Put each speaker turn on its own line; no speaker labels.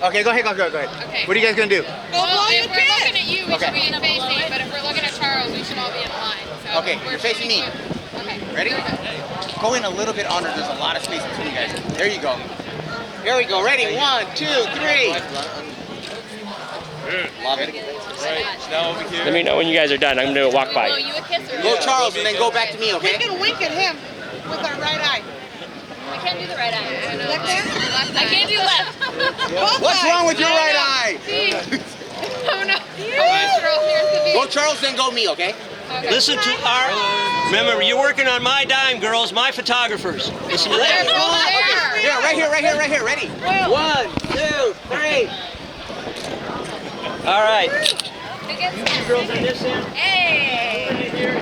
Okay, go ahead, go ahead.
Okay.
What are you guys gonna do?
Well, if we're looking at you, we
Okay.
should be facing, but if we're looking at Charles, we should all be in a line. So
Okay,
we're
you're facing me.
Okay.
Ready?
Here we go.
Go in a little bit under. There's a lot of space between you guys. There you go. Here we go. Ready? 1, 2, 3. Love it.
Right, now over here.
Let me know when you guys are done. I'm gonna walk
Blow
by.
you a kiss or
Go Charles and then go back to me,
We
okay?
can wink at him with our right eye.
I can't do the right eye. I know.
Left there?
Left eye. I can't do left.
Both
What's
eyes.
wrong with your
No,
right
no.
eye?
See? Oh no. Oh, Charles, here's the
Go Charles, then go me, okay?
Okay.
Listen to our. Remember, you're working on my dime, girls, my photographers. Listen to
There,
that.
go there.
Here, right here. Ready? 1, 2, 3.
All right.
Who gets that?
Girls on this end.
Hey.
Here.